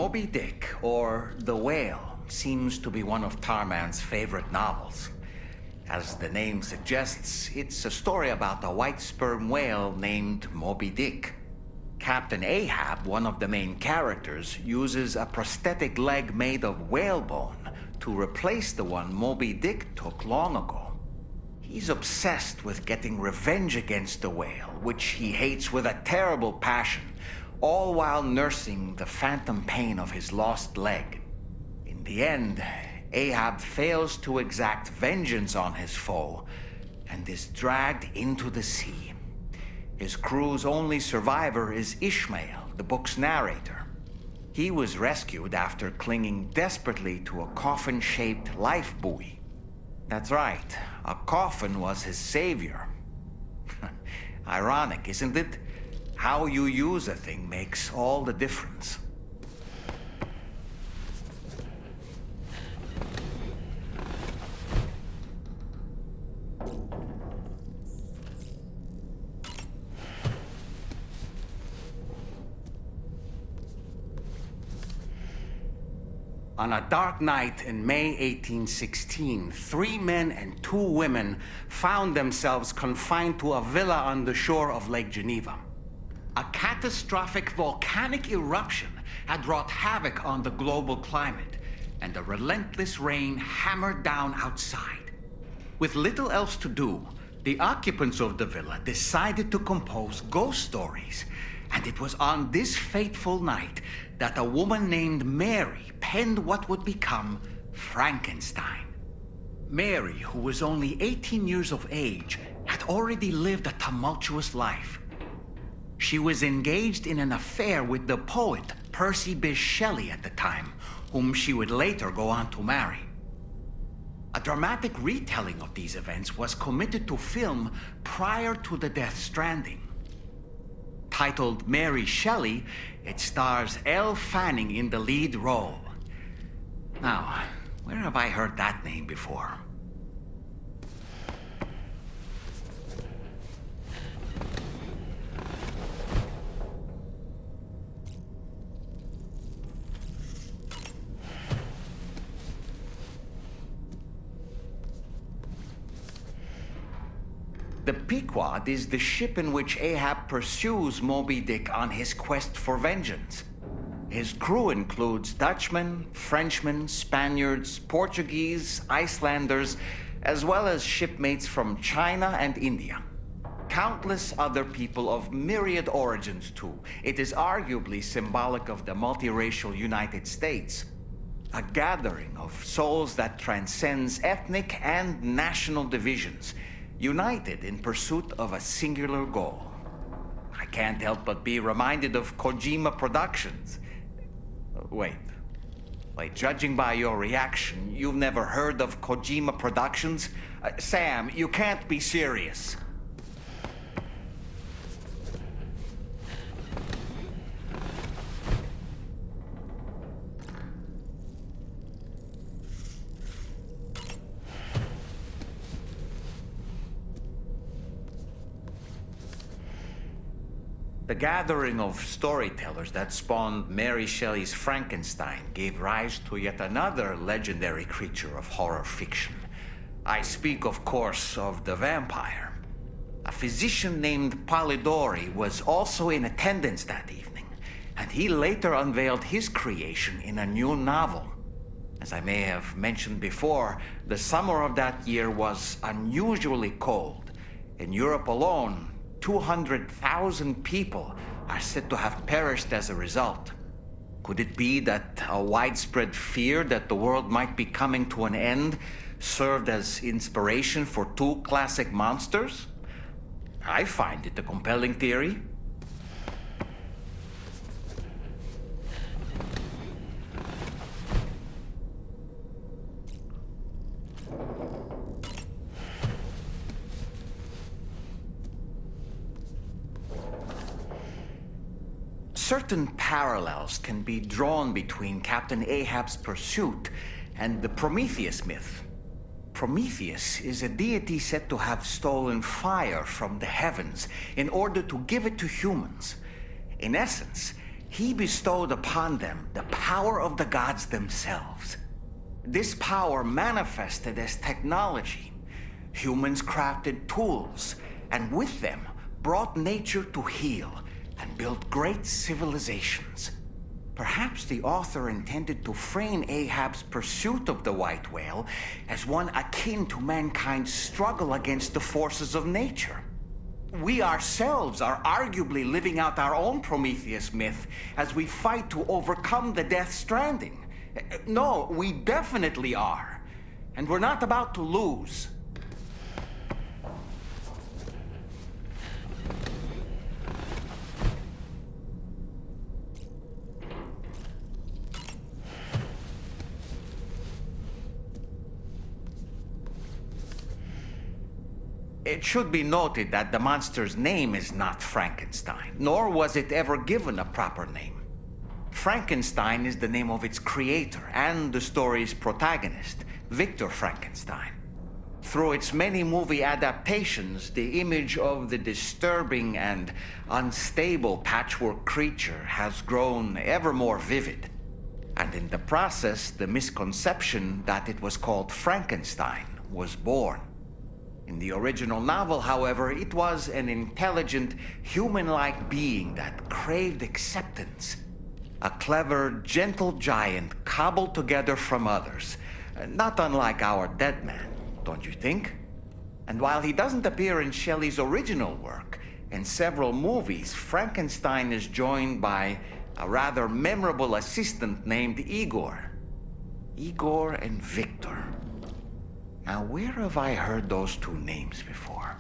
Moby-Dick, or The Whale, seems to be one of Tarman's favorite novels. As the name suggests, it's a story about a white sperm whale named Moby-Dick. Captain Ahab, one of the main characters, uses a prosthetic leg made of whalebone to replace the one Moby-Dick took long ago. He's obsessed with getting revenge against the whale, which he hates with a terrible passion, all while nursing the phantom pain of his lost leg. In the end, Ahab fails to exact vengeance on his foe and is dragged into the sea. His crew's only survivor is Ishmael, the book's narrator. He was rescued after clinging desperately to a coffin-shaped life buoy. That's right, a coffin was his savior. Ironic, isn't it? How you use a thing makes all the difference. On a dark night in May 1816, 3 men and 2 women found themselves confined to a villa on the shore of Lake Geneva. A catastrophic volcanic eruption had wrought havoc on the global climate, and the relentless rain hammered down outside. With little else to do, the occupants of the villa decided to compose ghost stories, and it was on this fateful night that a woman named Mary penned what would become Frankenstein. Mary, who was only 18 years of age, had already lived a tumultuous life. She was engaged in an affair with the poet Percy Bysshe Shelley at the time, whom she would later go on to marry. A dramatic retelling of these events was committed to film prior to the death Stranding. Titled Mary Shelley, it stars Elle Fanning in the lead role. Now, where have I heard that name before? The Pequod is the ship in which Ahab pursues Moby-Dick on his quest for vengeance. His crew includes Dutchmen, Frenchmen, Spaniards, Portuguese, Icelanders, as well as shipmates from China and India. Countless other people of myriad origins, too. It is arguably symbolic of the multiracial United States. A gathering of souls that transcends ethnic and national divisions, united in pursuit of a singular goal. I can't help but be reminded of Kojima Productions. Wait, judging by your reaction, you've never heard of Kojima Productions? Sam, you can't be serious. The gathering of storytellers that spawned Mary Shelley's Frankenstein gave rise to yet another legendary creature of horror fiction. I speak, of course, of the vampire. A physician named Polidori was also in attendance that evening, and he later unveiled his creation in a new novel. As I may have mentioned before, the summer of that year was unusually cold. In Europe alone, 200,000 people are said to have perished as a result. Could it be that a widespread fear that the world might be coming to an end served as inspiration for 2 classic monsters? I find it a compelling theory. Certain parallels can be drawn between Captain Ahab's pursuit and the Prometheus myth. Prometheus is a deity said to have stolen fire from the heavens in order to give it to humans. In essence, he bestowed upon them the power of the gods themselves. This power manifested as technology. Humans crafted tools, and with them brought nature to heal and built great civilizations. Perhaps the author intended to frame Ahab's pursuit of the white whale as one akin to mankind's struggle against the forces of nature. We ourselves are arguably living out our own Prometheus myth as we fight to overcome the Death Stranding. No, we definitely are. And we're not about to lose. It should be noted that the monster's name is not Frankenstein, nor was it ever given a proper name. Frankenstein is the name of its creator and the story's protagonist, Victor Frankenstein. Through its many movie adaptations, the image of the disturbing and unstable patchwork creature has grown ever more vivid. And in the process, the misconception that it was called Frankenstein was born. In the original novel, however, it was an intelligent, human-like being that craved acceptance. A clever, gentle giant cobbled together from others, not unlike our dead man, don't you think? And while he doesn't appear in Shelley's original work, in several movies, Frankenstein is joined by a rather memorable assistant named Igor. Igor and Victor. Now, where have I heard those two names before?